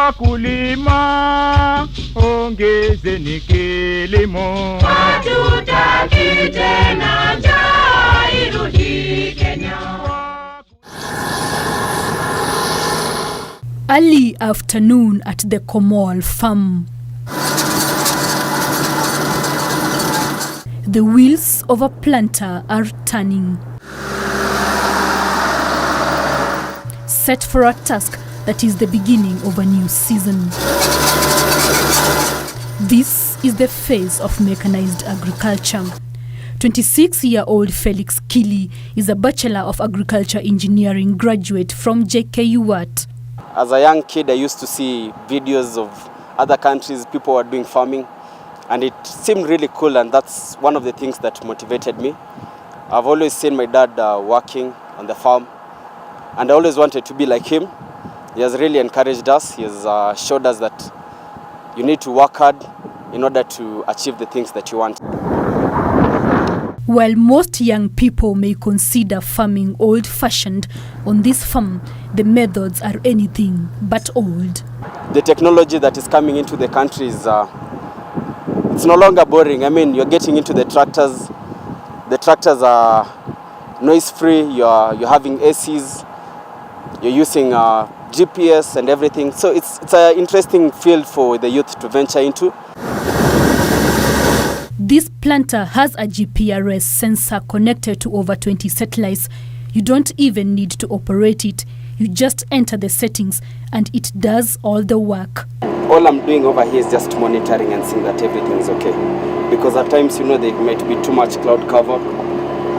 Wakulima ongezeni kilimo. Hatutaki tena njaa irudi Kenya. Early afternoon at the Komol farm. The wheels of a planter are turning, set for a task that is the beginning of a new season. This is the phase of mechanized agriculture. 26-year-old Felix Kili is a Bachelor of Agriculture Engineering graduate from JKUAT. As a young kid, I used to see videos of other countries, people were doing farming, and it seemed really cool, and that's one of the things that motivated me. I've always seen my dad working on the farm, and I always wanted to be like him. He has really encouraged us. He has showed us that you need to work hard in order to achieve the things that you want. While most young people may consider farming old-fashioned, on this farm, the methods are anything but old. The technology that is coming into the country is it's no longer boring. I mean, you're getting into the tractors. The tractors are noise-free. You're having ACs. You're using GPS and everything. So it's an interesting field for the youth to venture into. This planter has a GPRS sensor connected to over 20 satellites. You don't even need to operate it. You just enter the settings and it does all the work. All I'm doing over here is just monitoring and seeing that everything is okay. Because at times, there might be too much cloud cover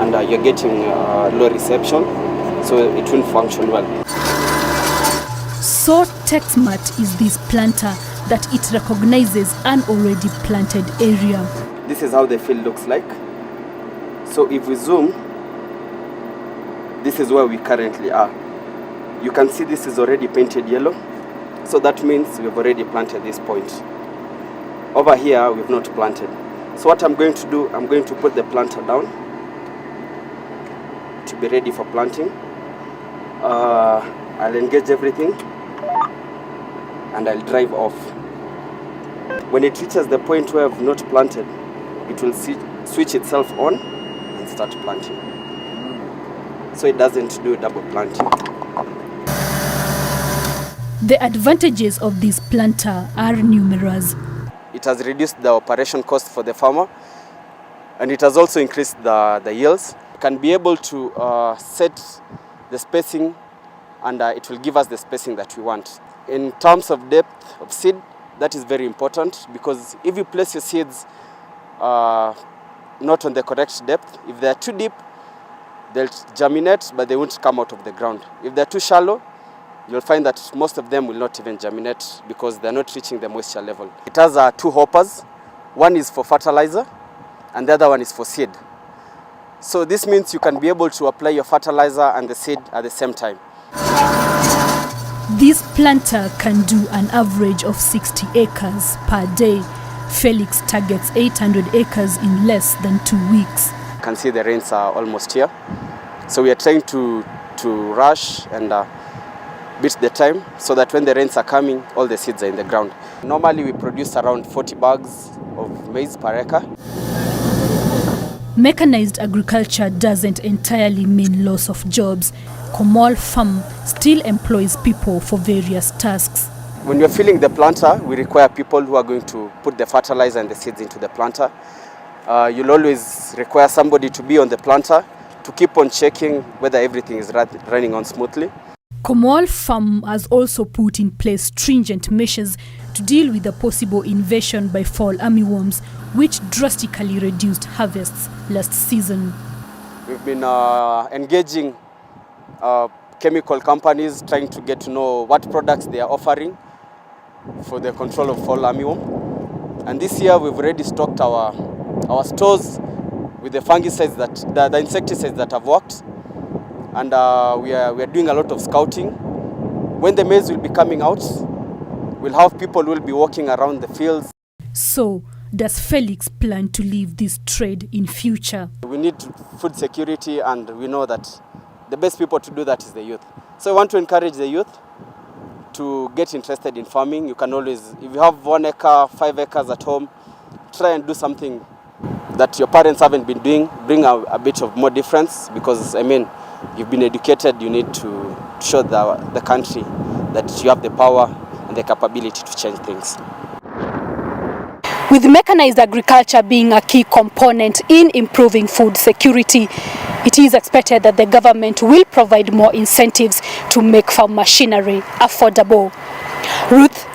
and you're getting low reception, so it won't function well. So tech-smart is this planter that it recognizes an already planted area. This is how the field looks like. So if we zoom, this is where we currently are. You can see this is already painted yellow. So that means we've already planted this point. Over here, we've not planted. So what I'm going to do, I'm going to put the planter down to be ready for planting. I'll engage everything and I'll drive off. When it reaches the point where I've not planted, it will switch itself on and start planting. So it doesn't do double planting. The advantages of this planter are numerous. It has reduced the operation cost for the farmer, and it has also increased the yields. We can be able to set the spacing, and it will give us the spacing that we want. In terms of depth of seed, that is very important, because if you place your seeds not on the correct depth, if they are too deep, they'll germinate, but they won't come out of the ground. If they're too shallow, you'll find that most of them will not even germinate because they're not reaching the moisture level. It has 2 hoppers. One is for fertilizer and the other one is for seed. So this means you can be able to apply your fertilizer and the seed at the same time. This planter can do an average of 60 acres per day. Felix targets 800 acres in less than 2 weeks. You can see the rains are almost here. So we are trying to rush and beat the time so that when the rains are coming, all the seeds are in the ground. Normally we produce around 40 bags of maize per acre. Mechanized agriculture doesn't entirely mean loss of jobs. Komol Farm still employs people for various tasks. When you're filling the planter, we require people who are going to put the fertilizer and the seeds into the planter. You'll always require somebody to be on the planter to keep on checking whether everything is running on smoothly. Komol Farm has also put in place stringent measures to deal with the possible invasion by fall armyworms, which drastically reduced harvests last season. We've been engaging chemical companies, trying to get to know what products they are offering for the control of fall armyworm. And this year we've already stocked our stores with the fungicides, the insecticides that have worked. And we are doing a lot of scouting. When the maize will be coming out, we'll have people who will be walking around the fields. So, does Felix plan to leave this trade in future? We need food security, and we know that the best people to do that is the youth. So I want to encourage the youth to get interested in farming, you can always, if you have 1 acre, 5 acres at home, try and do something that your parents haven't been doing. Bring a bit of more difference, because I mean, you've been educated, you need to show the country that you have the power and the capability to change things. With mechanized agriculture being a key component in improving food security, it is expected that the government will provide more incentives to make farm machinery affordable. Ruth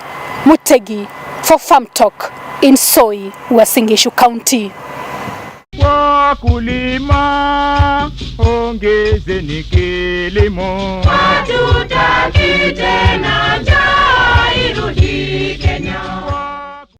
Mutegi for FarmTalk in Soi, Uasin Gishu County. Wakulima, ongezeni kilimo. Hatutaki tena njaa irudi Kenya.